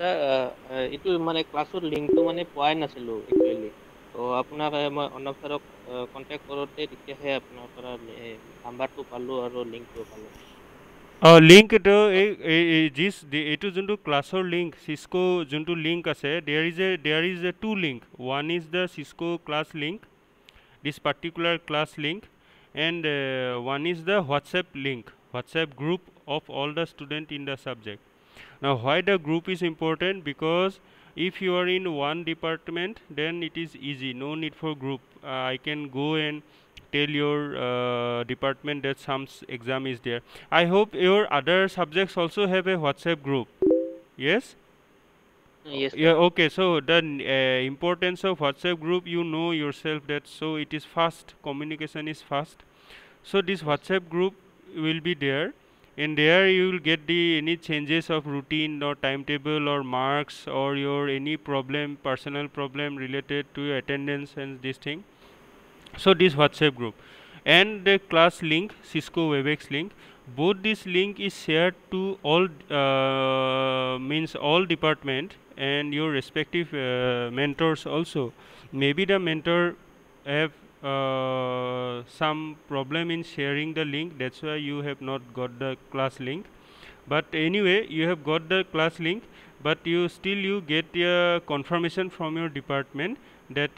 এইটো মানে ক্লাছৰ লিংকটো মানে পোৱাই নাছিলোঁ একচুৱেলি। ত' আপোনাক মই অৰ্ণৱ ছাৰক কণ্টেক্ট কৰোঁতে তেতিয়াহে আপোনাৰ পৰা নাম্বাৰটো পালোঁ আৰু লিংকটো পালোঁ। লিংক এইটো এইটো যোনটো ক্লাছৰ লিংক চিস্কো যোনটো লিংক আছে there is a two link one is the Cisco class link this particular class link and one is the WhatsApp group of all the student in the subject. Now why the group is important? Because if you are in one department then it is easy, no need for group. I can go and tell your department that some exam is there. I hope your other subjects also have a WhatsApp group. Yes. Yes, sir. Yeah, okay, so the importance of WhatsApp group, you know yourself that so it is fast, communication is fast. So this Yes. WhatsApp group will be there, and there you will get the any changes of routine or timetable or marks or your any problem, personal problem related to your attendance and this thing. So this WhatsApp group and the class link, Cisco WebEx link, both this link is shared to all means all department and your respective mentors also. Maybe the mentor have some problem in sharing the link, that's why you have not got the class link. But anyway, you have got the class link, but you get a confirmation from your department that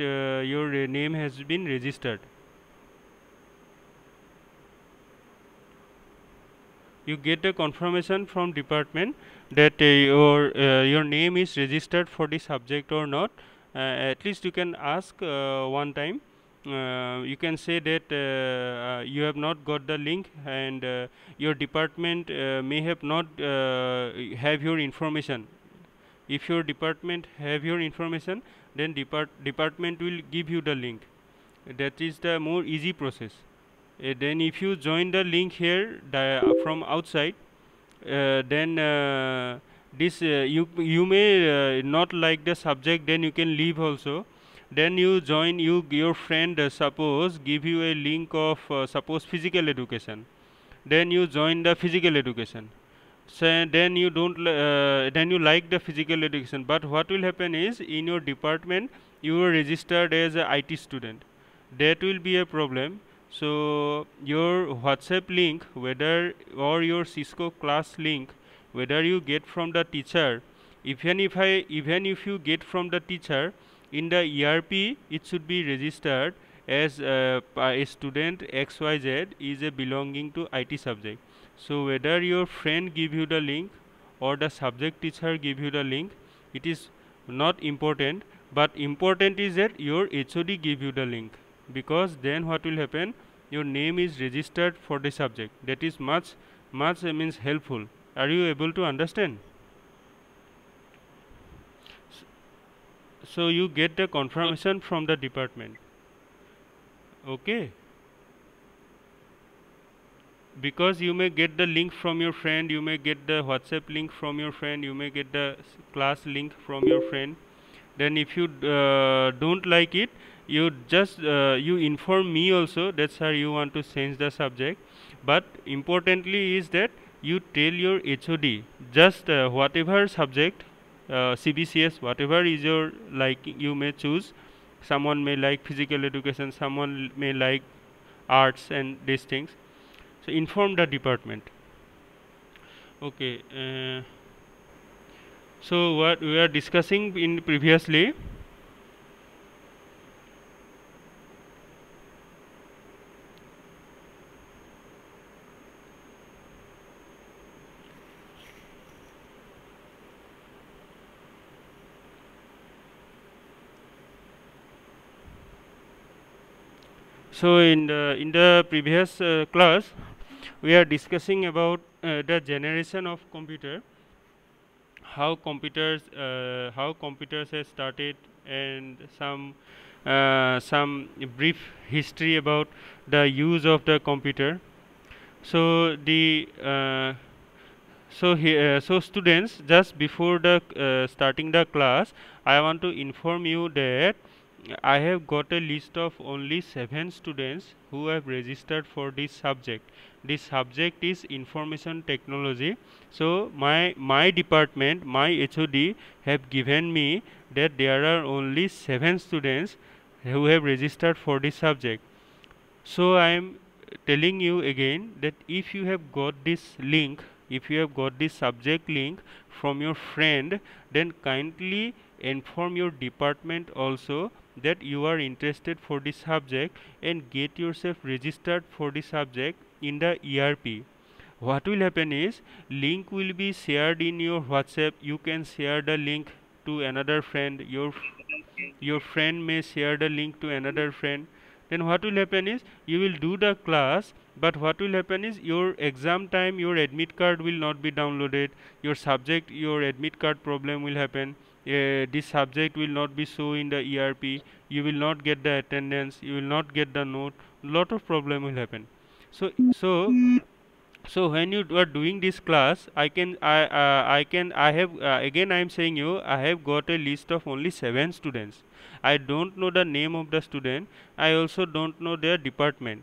your name has been registered. You get a confirmation from department that your name is registered for the subject or not. At least you can ask one time. You can say that you have not got the link and your department may have not have your information. If your department have your information, then department will give you the link. That is the more easy process. Then if you join the link here from outside, then this you may not like the subject, then you can leave also. Then you join your friend suppose give you a link of suppose physical education, then you join the physical education. So then you don't then you like the physical education, but what will happen is in your department you are registered as a IT student. That will be a problem. So your WhatsApp link, whether or your Cisco class link, whether you get from the teacher, even if you get from the teacher, in the ERP it should be registered as a student XYZ is a belonging to IT subject. So whether your friend give you the link or the subject teacher give you the link, it is not important, but important is that your HOD give you the link, because then what will happen, your name is registered for the subject. That is much means helpful. Are you able to understand? So you get the confirmation from the department. Okay, because you may get the link from your friend, you may get the WhatsApp link from your friend, you may get the class link from your friend. Then if you don't like it, you just you inform me also that sir you want to change the subject. But importantly is that you tell your HOD just whatever subject, CBCS, whatever is your like, you may choose. Someone may like physical education, someone may like arts and these things. So inform the department. Okay, so what we are discussing in previously, so in the previous class we are discussing about the generation of computer, how computers have started, and some brief history about the use of the computer. So the so students, just before the starting the class, I want to inform you that I have got a list of only 7 students who have registered for this subject. this subject is information technology. So my department, my HOD have given me that there are only 7 students who have registered for this subject. So I am telling you again that if you have got this link, if you have got this subject link from your friend, then kindly inform your department also that you are interested for this subject and get yourself registered for the subject in the ERP. What will happen is link will be shared in your WhatsApp. You can share the link to another friend. Your friend may share the link to another friend. Then what will happen is you will do the class, but what will happen is your exam time your admit card will not be downloaded, your subject your admit card problem will happen, this subject will not be shown in the ERP, you will not get the attendance, you will not get the note, lot of problem will happen. So when you are doing this class, I have again I am saying you, I have got a list of only 7 students. I don't know the name of the student, I also don't know their department.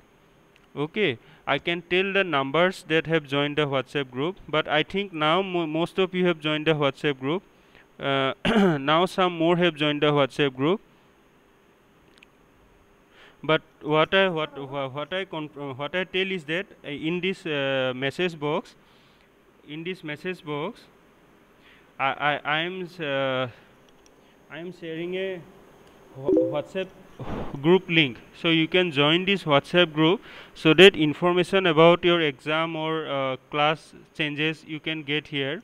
Okay, I can tell the numbers that have joined the WhatsApp group, but I think now most of you have joined the WhatsApp group. Now some more have joined the WhatsApp group. But what I tell is that in this message box, I am sharing a WhatsApp group link, so you can join this WhatsApp group so that information about your exam or class changes you can get here.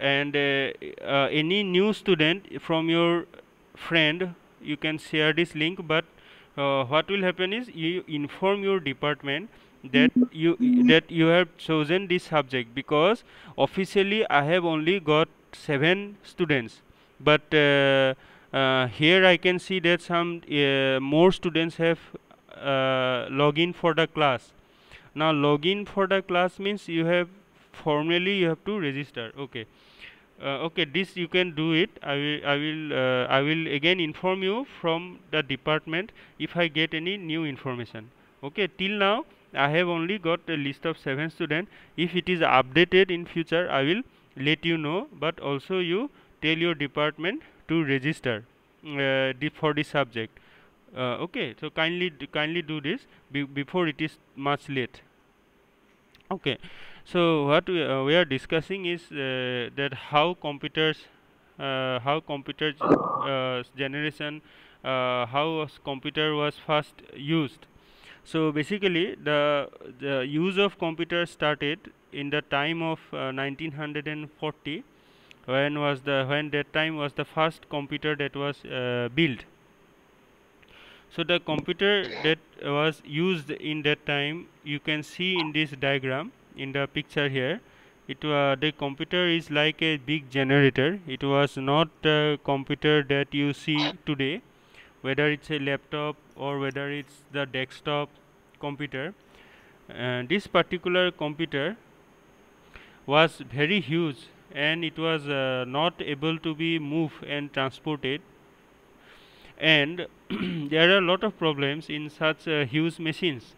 And any new student from your friend, you can share this link, but what will happen is you inform your department that you have chosen this subject, because officially I have only got 7 students, but here I can see that some more students have login for the class. Now login for the class means you have formally you have to register. Okay. Okay, this you can do it. I will again inform you from the department if I get any new information. Okay, till now I have only got a list of 7 students. If it is updated in future, I will let you know. But also you tell your department to register for the subject. Okay, so kindly do this before it is much late. Okay, so what we are discussing is that how computer generation, how computer was first used. So basically the use of computer started in the time of 1940, when that time was the first computer that was built. So the computer that was used in that time, you can see in this diagram in the picture here. The computer is like a big generator. It was not a computer that you see today, whether it's a laptop or whether it's the desktop computer. This particular computer was very huge, and it was not able to be moved and transported, and there are a lot of problems in such huge machines,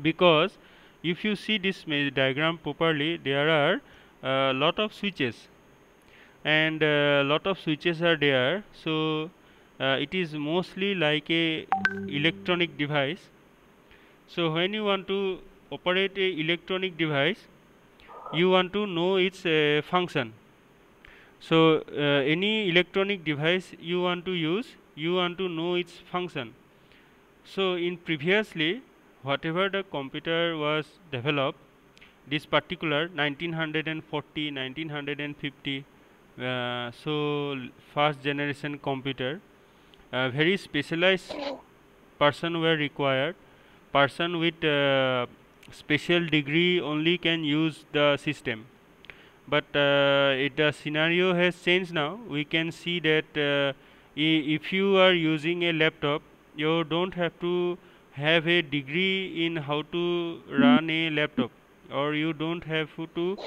because if you see this diagram properly, there are a lot of switches, and lot of switches are there. So it is mostly like a electronic device. So when you want to operate a electronic device, you want to know its function. So any electronic device you want to use, you want to know its function. So in previously, whatever the computer was developed, this particular 1940, 1950, so first generation computer, very specialized person were required. Person with special degree only can use the system. But the scenario has changed now. We can see that if you are using a laptop, you don't have to have a degree in how to run a laptop, or you don't have to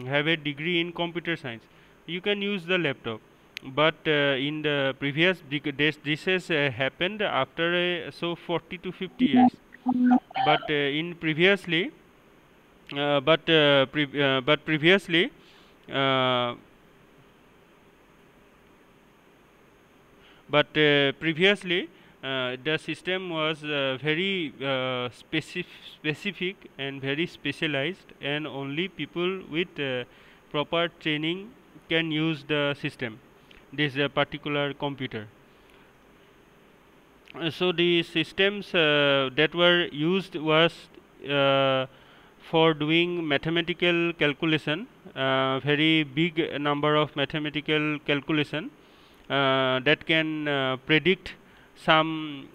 have a degree in computer science. You can use the laptop. But in the previous, this has happened after 40 to 50 years. but in previously but previously uh, previously the system was very specific and very specialized, and only people with proper training can use the system, this particular computer. So the systems that were used was uh, for doing mathematical calculation, very big number of mathematical calculation that can predict some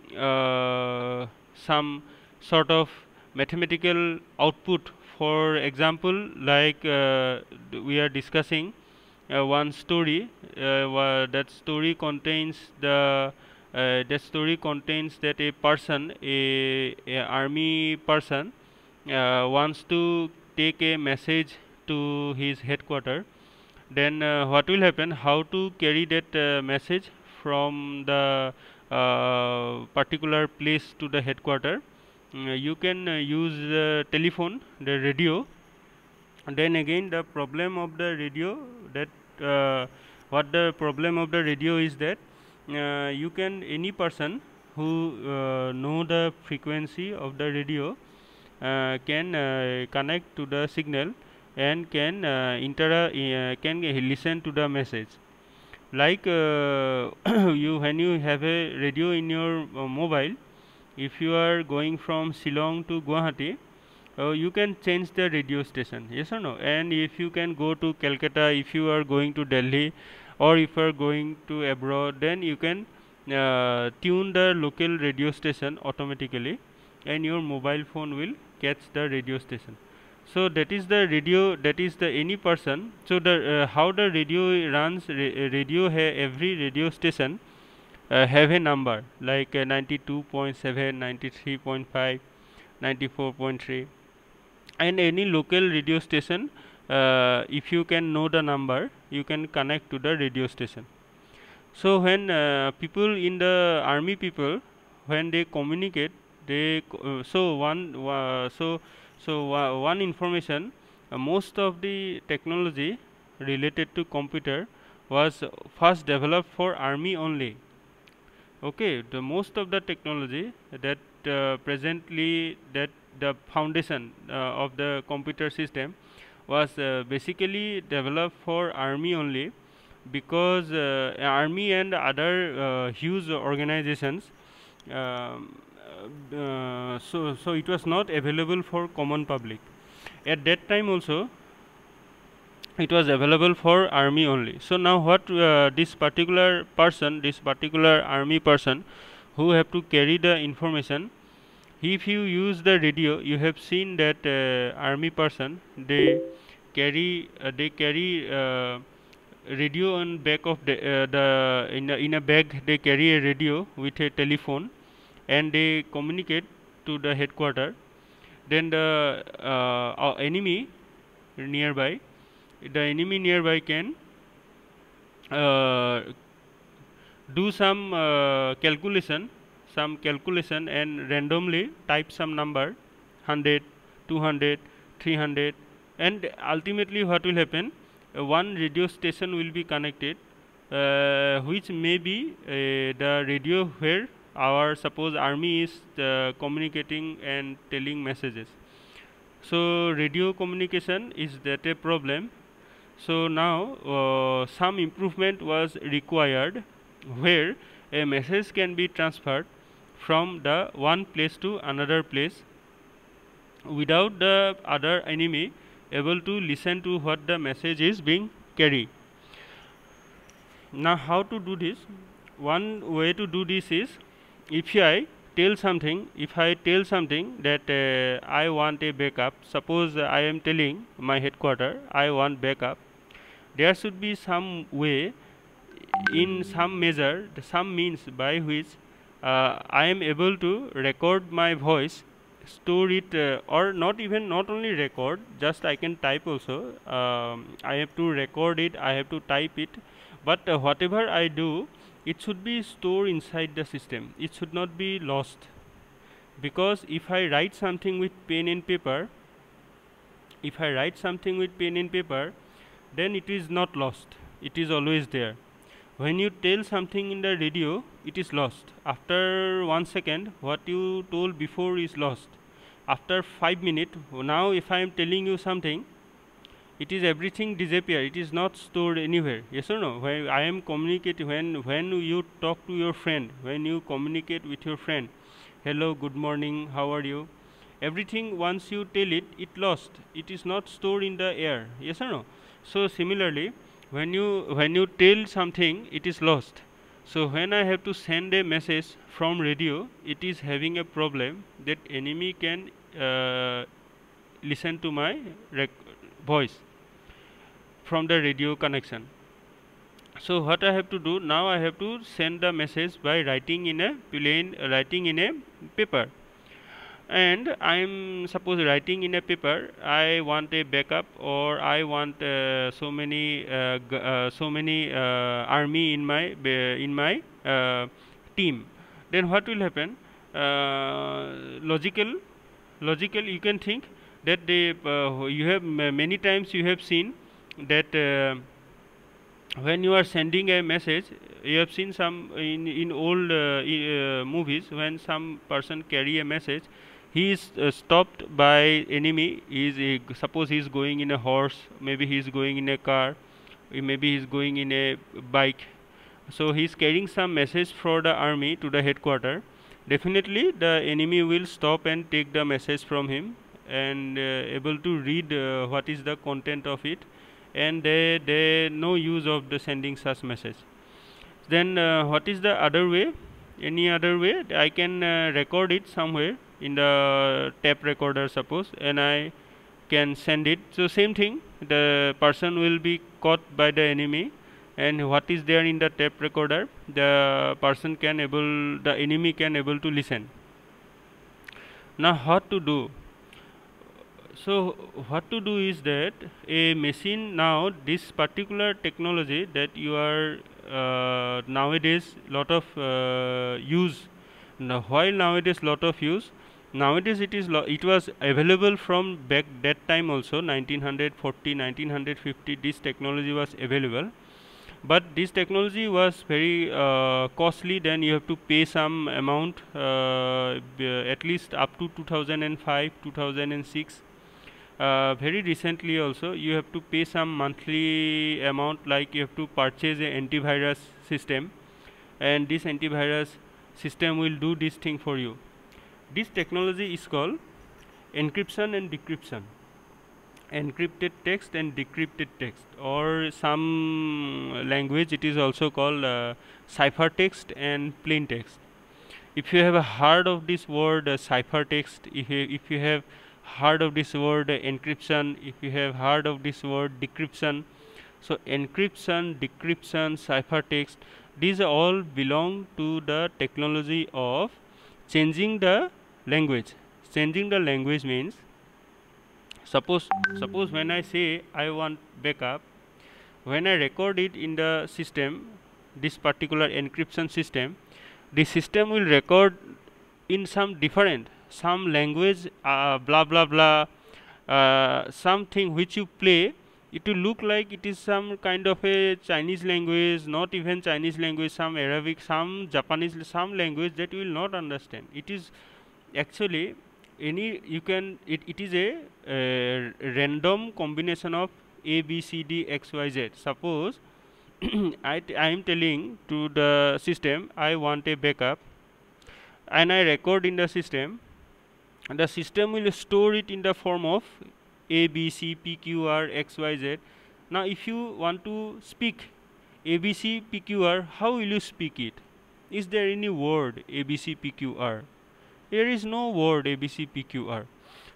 sort of mathematical output. For example, like we are discussing one story. That story contains that a person, a army person, wants to take a message to his headquarter. Then what will happen, how to carry that message from the particular place to the headquarter. You can use the telephone, the radio. Then again, the problem of the radio, that what the problem of the radio is that you can, any person who know the frequency of the radio can connect to the signal and can can listen to the message. Like you, when you have a radio in your mobile, if you are going from Shillong to Guwahati, you can change the radio station, yes or no? And if you can go to Calcutta, if you are going to Delhi, or if you are going to abroad, then you can tune the local radio station automatically, and your mobile phone will catch the radio station. So that is the radio, that is the any person. So the how the radio runs, every radio station have a number, like 92.7, 93.5, 94.3, and any local radio station. If you can know the number, you can connect to the radio station. So when people in the army people, when they communicate, they so one information, most of the technology related to computer was first developed for army only. Okay, the most of the technology that presently, that the foundation of the computer system was basically developed for army only, because army and other huge organizations, so it was not available for common public. At that time also it was available for army only. So now what this particular person, this particular army person who have to carry the information, if you use the radio, you have seen that army person, they carry radio on back of the in a bag. They carry a radio with a telephone, and they communicate to the headquarter. Then the enemy nearby, can uh, do some calculation, and randomly type some number, 100, 200, 300, and ultimately what will happen, one radio station will be connected, which may be the radio where our, suppose, army is communicating and telling messages. So radio communication is that a problem. So now some improvement was required, where a message can be transferred from the one place to another place without the other enemy able to listen to what the message is being carried. Now how to do this? One way to do this is, if I tell something that I want a backup, suppose I am telling my headquarter I want backup, there should be some way, in some measure, some means by which I am able to record my voice, store it, or not only record, just I can type also. I have to record it, I have to type it, but whatever I do, it should be stored inside the system, it should not be lost. because if I write something with pen and paper, then it is not lost, it is always there. When you tell something in the radio, it is lost. After 1 second, what you told before is lost. After 5 minutes, now if I am telling you something, it is everything disappear, it is not stored anywhere. Yes or no? When I am communicating, when you talk to your friend, when you communicate with your friend, hello, good morning, how are you, everything once you tell it, it lost, it is not stored in the air. Yes or no? So similarly, when you tell something, it is lost. So when I have to send a message from radio, it is having a problem that enemy can listen to my voice from the radio connection. So what I have to do now, I have to send the message by writing in a paper. And I am suppose writing in a paper, I want a backup, or I want so many army in my team. Then what will happen? Logical you can think that you have many times you have seen that when you are sending a message, you have seen some in old movies, when some person carry a message, he is stopped by enemy. He is suppose he is going in a horse, maybe he is going in a car, maybe he is going in a bike. So he is carrying some message for the army to the headquarter. Definitely the enemy will stop and take the message from him, and able to read what is the content of it, and they no use of the sending such message. Then what is the other way? Any other way? I can record it somewhere in the tape recorder suppose, and I can send it. So same thing, the person will be caught by the enemy, and what is there in the tape recorder, the enemy can able to listen. Now what to do? So what to do is that a machine, now this particular technology that you are nowadays lot of use. Now while nowadays lot of use, nowadays it was available from back that time also, 1940 1950, this technology was available, but this technology was very costly. Then you have to pay some amount, at least up to 2005 2006. Very recently also you have to pay some monthly amount, like you have to purchase a antivirus system, and this antivirus system will do this thing for you. This technology is called encryption and decryption, encrypted text and decrypted text, or some language it is also called ciphertext and plain text. If you have heard of this word ciphertext, if you have heard of this word encryption, if you have heard of this word decryption, so encryption, decryption, ciphertext, these all belong to the technology of changing the language. Changing the language means, suppose when I say I want backup, when I record it in the system, this particular encryption system, the system will record in some different, some language, blah blah blah, something which you play, it will look like it is some kind of a Chinese language, not even Chinese language, some Arabic, some Japanese, some language that you will not understand. It is actually it is a random combination of A, B, C, D, X, Y, Z. Suppose I am telling to the system I want a backup, and I record in the system will store it in the form of A, B, C, P, Q, R, X, Y, Z. Now if you want to speak A, B, C, P, Q, R, how will you speak it? Is there any word A, B, C, P, Q, R? There is no word A, B, C, P, Q, R.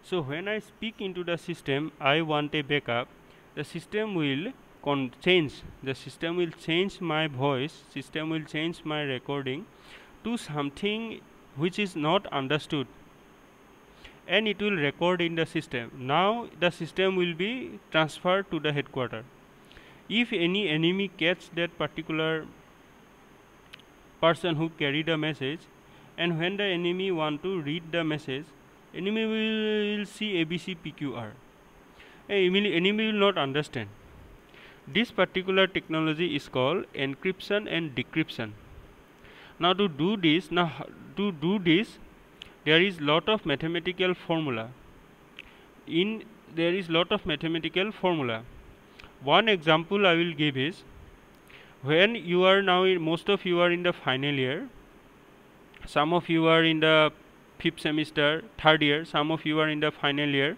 So when I speak into the system, I want a backup, the system will change my voice, system will change my recording to something which is not understood, and it will record in the system. Now the system will be transferred to the headquarter. If any enemy catch that particular person who carried a message, and when the enemy want to read the message, enemy will see ABC PQR. Enemy will not understand. This particular technology is called encryption and decryption. Now to do this, there is lot of mathematical formula. There is lot of mathematical formula. One example I will give is, when you are now most of you are in the final year, some of you are in the 5th semester, 3rd year, some of you are in the final year.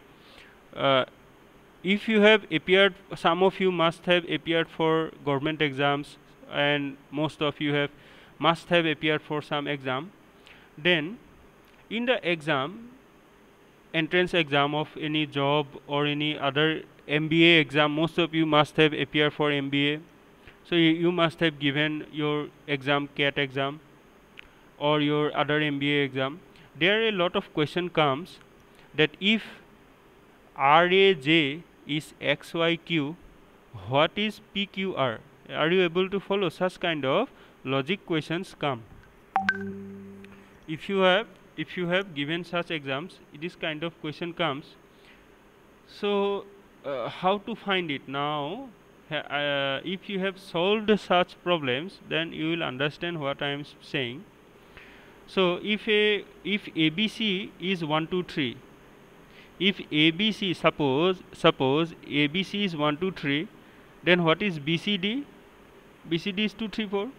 If you have appeared, some of you must have appeared for government exams, and most of you must have appeared for some exam. Then in the exam, entrance exam of any job or any other MBA exam, most of you must have appeared for MBA. So you must have given your exam, CAT exam, or your other MBA exam. There a lot of question comes that if RAJ is XYQ, what is PQR? Are you able to follow? Such kind of logic questions come. If you have given such exams, this kind of question comes. So how to find it now? If you have solved such problems, then you will understand what I am saying. So if ABC is 1 2 3, if ABC, suppose ABC is 1 2 3, then what is BCD? BCD is 2 3 4.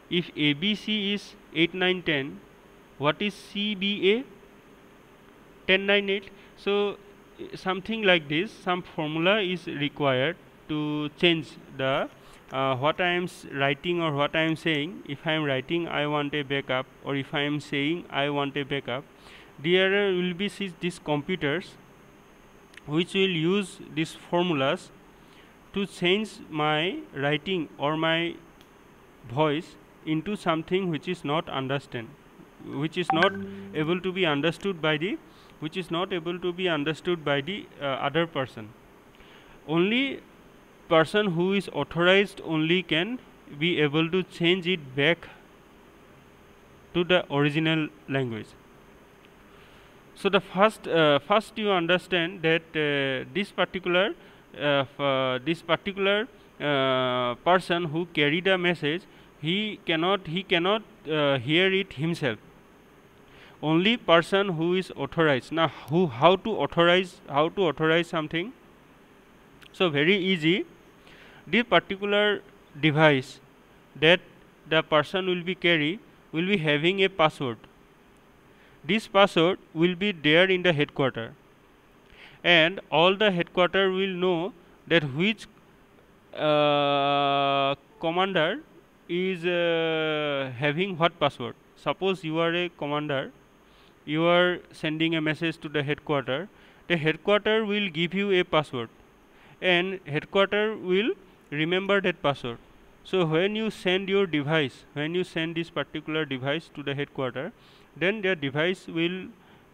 If ABC is 8 9 10, what is CBA? 10 9 8. So something like this, some formula is required to change the what I am writing or what I am saying. If I am writing I want a backup, or if I am saying I want a backup, there will be these computers which will use these formulas to change my writing or my voice into something which is not understand, which is not able to be understood by the other person. Only person who is authorized only can be able to change it back to the original language. So the first you understand that this particular person who carried a message, he cannot hear it himself. Only person who is authorized. Now how to authorize something? So very easy. The particular device that the person will be having a password. This password will be there in the headquarter, and all the headquarter will know that which commander is having what password. Suppose you are a commander, you are sending a message to the headquarter. The headquarter will give you a password, and headquarter will remember that password. So when you send this particular device to the headquarter, then the device will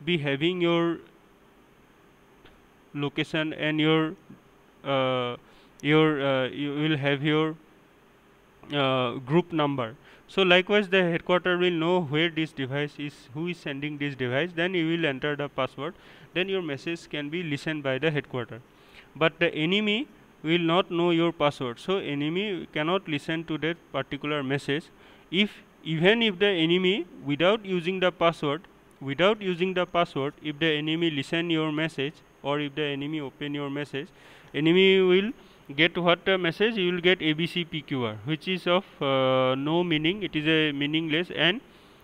be having your location and you will have your group number. So likewise the headquarter will know where this device is, who is sending this device. Then you will enter the password, then your message can be listened by the headquarter. But the enemy will not know your password, so enemy cannot listen to that particular message. Even if the enemy, without using the password, if the enemy listen your message, or if the enemy open your message, enemy will get what the message? You will get ABC PQR, which is of no meaning. It is a meaningless, and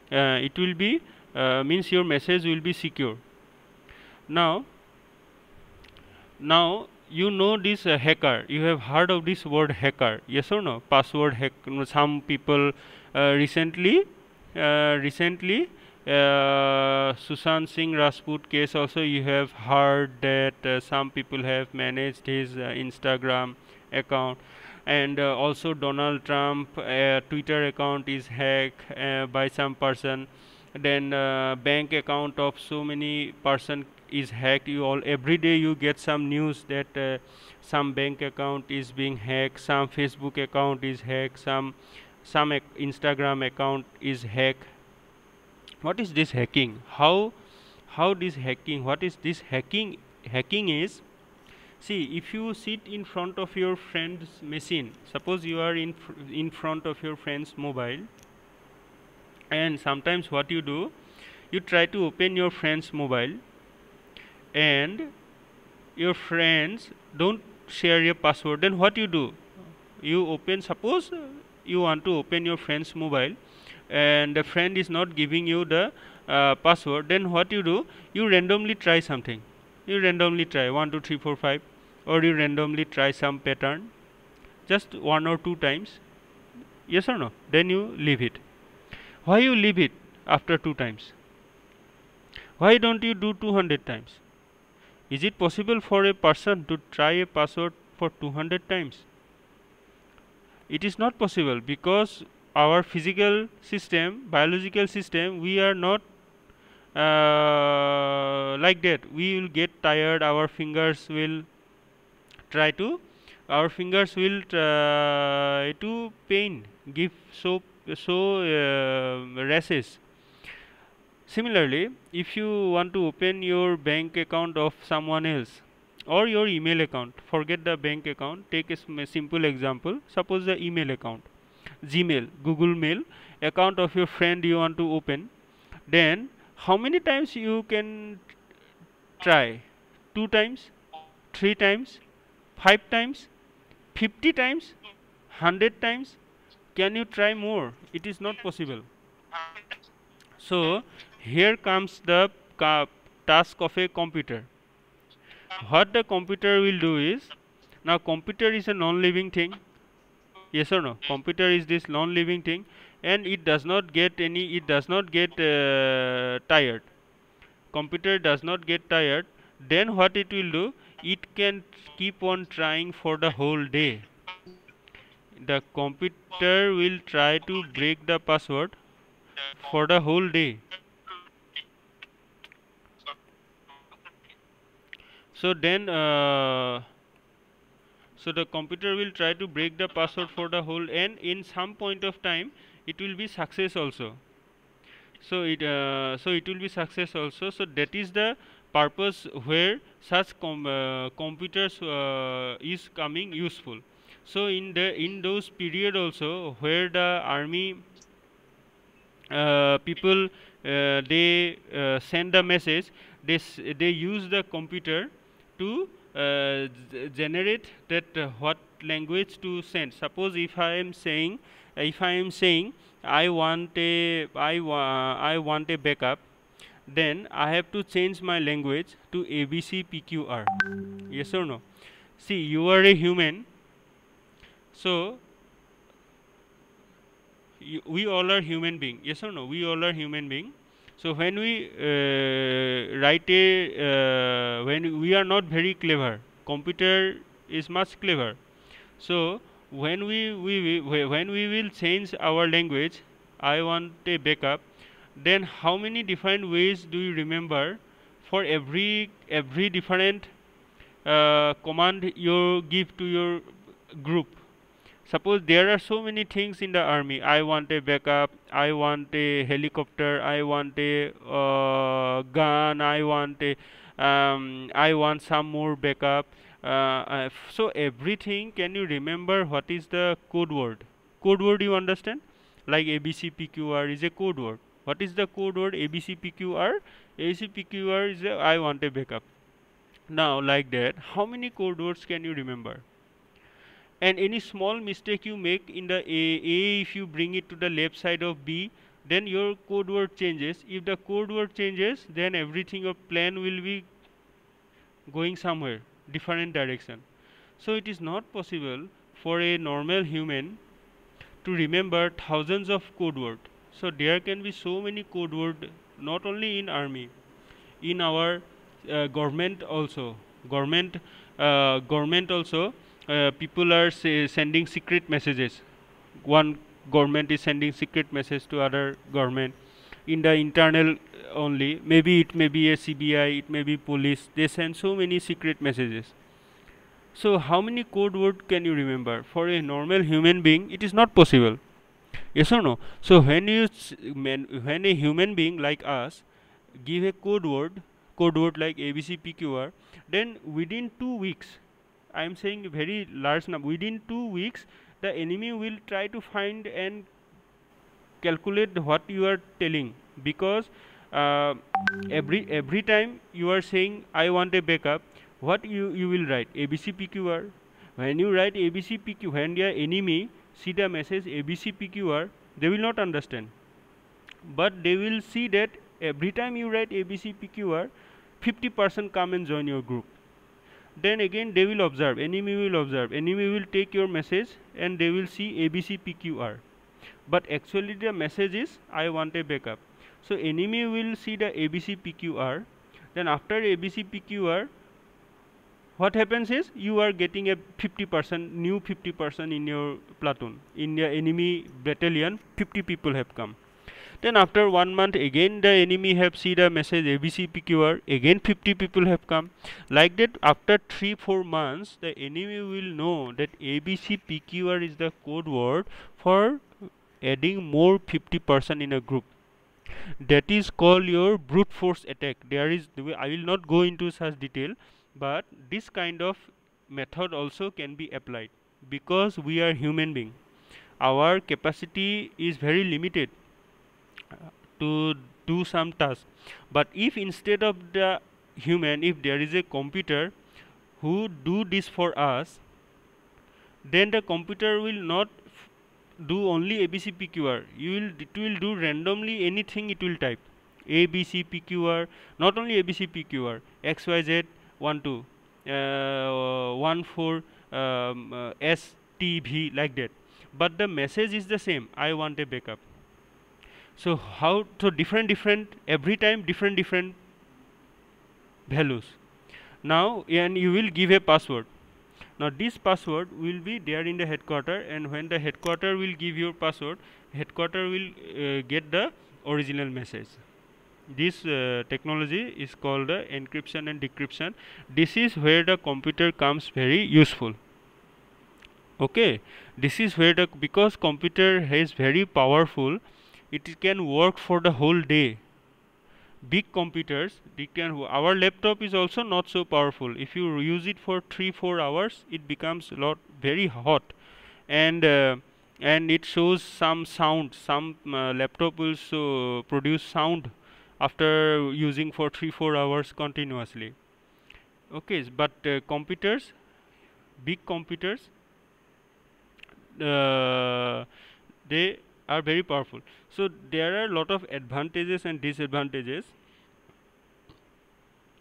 it will be means your message will be secure. Now you know this hacker. You have heard of this word hacker, yes or no? Password hack. Some people recently Sushant Singh Rajput case also, you have heard that some people have managed his Instagram account, and also Donald Trump Twitter account is hacked by some person. Then bank account of so many person is hacked. Every day you get some news that some bank account is being hacked, some Facebook account is hacked, some Instagram account is hacked. What is this hacking? How this hacking? What is this hacking? Hacking is, see, if you sit in front of your friend's machine, suppose you are in front of your friend's mobile, and sometimes what you do, you try to open your friend's mobile, and your friends don't share your password. Then what you do? You open, suppose you want to open your friend's mobile, and the friend is not giving you the password. Then what you do? You randomly try something. You randomly try 1 2 3 4 5, or you randomly try some pattern, just 1 or 2 times. Yes or no? Then you leave it. Why you leave it after 2 times? Why don't you do 200 times? Is it possible for a person to try a password for 200 times? It is not possible, because our physical system, biological system, we are not like that. We will get tired, our fingers will try to, our fingers will try to pain, give so rashes. Similarly, if you want to open your bank account of someone else, or your email account, forget the bank account, take a simple example, suppose the email account, Gmail, Google Mail account of your friend you want to open, then how many times you can try? 2 times, 3 times, 5 times, 50 times, 100 times? Can you try more? It is not possible. So here comes the task of a computer. What the computer will do is, now computer is a non-living thing. Yes or no? Computer is this non-living thing, and it does not get tired. Computer does not get tired. Then what it will do? It can keep on trying for the whole day. The computer will try to break the password for the whole day. So then so the computer will try to break the password for the whole, and in some point of time it will be success also. So it will be success also. So that is the purpose where such computers is coming useful. So in those period also, where the army people they send the message, they use the computer to generate that what language to send. Suppose if I am saying I want a backup, then I have to change my language to ABCPQR. Yes or no? See, you are a human, so we all are human being. Yes or no? We all are human being. So when we write when we are not very clever, computer is much clever. So when we will change our language, I want a backup, then how many different ways do you remember for every different command you give to your group? Suppose there are so many things in the army. I want a backup, I want a helicopter, I want a gun, I want some more backup. So everything, can you remember what is the code word? Code word, you understand? Like ABCPQR is a code word. What is the code word? ABCPQR. ABCPQR is a I want a backup. Now like that, how many code words can you remember? And any small mistake you make in the A, if you bring it to the left side of B, then your code word changes. If the code word changes, then everything of plan will be going somewhere different direction. So it is not possible for a normal human to remember thousands of code words. So there can be so many code words, not only in army, in our government also. Government also. People are sending secret messages. One government is sending secret message to other government in the internal only. Maybe it may be a CBI, it may be police. They send so many secret messages. So how many code words can you remember? For a normal human being, it is not possible. Yes or no? So when when a human being like us give a code word like ABCPQR, then within 2 weeks, I am saying very large number, within 2 weeks, the enemy will try to find and calculate what you are telling, because uh, every time you are saying I want a backup, what you will write ABCPQR. When you write ABCPQ, when your enemy see the message ABCPQR, they will not understand, but they will see that every time you write ABCPQR, 50% come and join your group. Then again they will observe, enemy will take your message and they will see ABCPQR, but actually the message is I want a backup. So enemy will see the ABCPQR, then after ABCPQR, what happens is you are getting a 50% new 50% in your platoon. In the enemy battalion, 50 people have come. Then after 1 month, again the enemy have see the message ABCPQR, again 50 people have come. Like that, after 3-4 months, the enemy will know that ABCPQR is the code word for adding more 50% in a group. That is called your brute force attack. There is, I will not go into such detail, but this kind of method also can be applied, because we are human being. Our capacity is very limited to do some task. But if instead of the human, if there is a computer who do this for us, then the computer will not do only ABCPQR. It will do randomly anything it will type. ABCPQR, not only ABCPQR, XYZ 12 14 STV, like that. But the message is the same. I want a backup. So how, so different every time different values. Now, and you will give a password. Now this password will be there in the headquarter, and when the headquarter will give your password, headquarter will get the original message. This technology is called encryption and decryption. This is where the computer comes very useful. Okay, this is where the, because computer is very powerful, it can work for the whole day. Big computers, our laptop is also not so powerful. If you use it for 3-4 hours, it becomes a lot very hot, and it shows some sound. Some laptop will produce sound after using for 3-4 hours continuously. Okay, but computers, big computers, they are very powerful. So there are a lot of advantages and disadvantages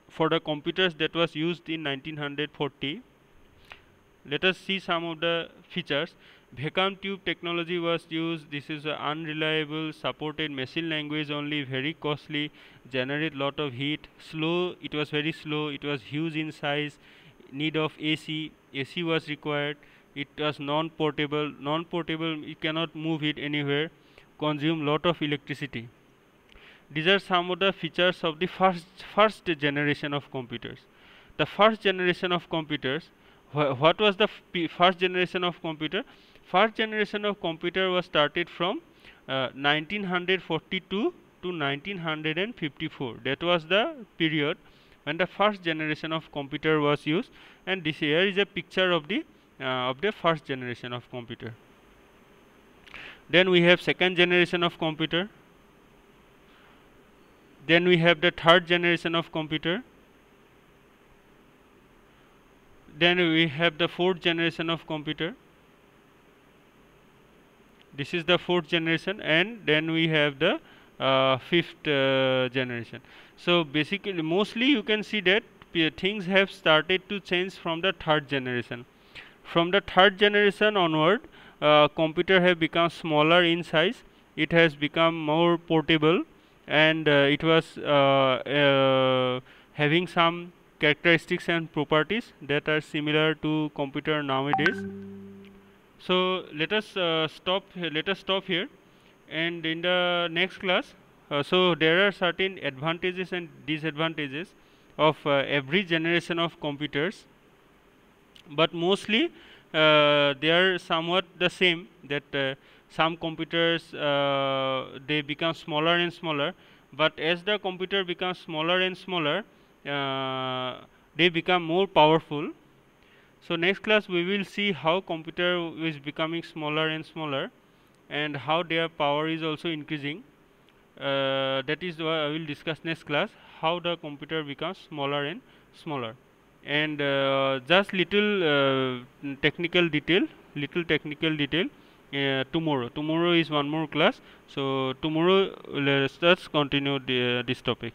for the computers that was used in 1940. Let us see some of the features. Vacuum tube technology was used. This is unreliable, supported machine language only, very costly, generate lot of heat, slow, it was very slow, it was huge in size, need of AC was required, it was non-portable, you cannot move it anywhere, consume lot of electricity. These are some of the features of the first generation of computers. The first generation of computers, what was the first generation of computer? First generation of computer was started from 1942 to 1954. That was the period when the first generation of computer was used, and this here is a picture of the first generation of computer. Then we have second generation of computer. Then we have the third generation of computer. Then we have the fourth generation of computer. This is the fourth generation, and then we have the fifth generation. So basically, mostly you can see that things have started to change from the third generation. From the third generation onward, computer have become smaller in size. It has become more portable, and it was having some characteristics and properties that are similar to computer nowadays. So let us stop here, and in the next class, so there are certain advantages and disadvantages of every generation of computers, but mostly they are somewhat the same, that some computers they become smaller and smaller, but as the computer becomes smaller and smaller, they become more powerful. So next class we will see how computer is becoming smaller and smaller, and how their power is also increasing. That is what I will discuss next class, how the computer becomes smaller and smaller. And just technical detail tomorrow is one more class. So tomorrow let's continue this topic.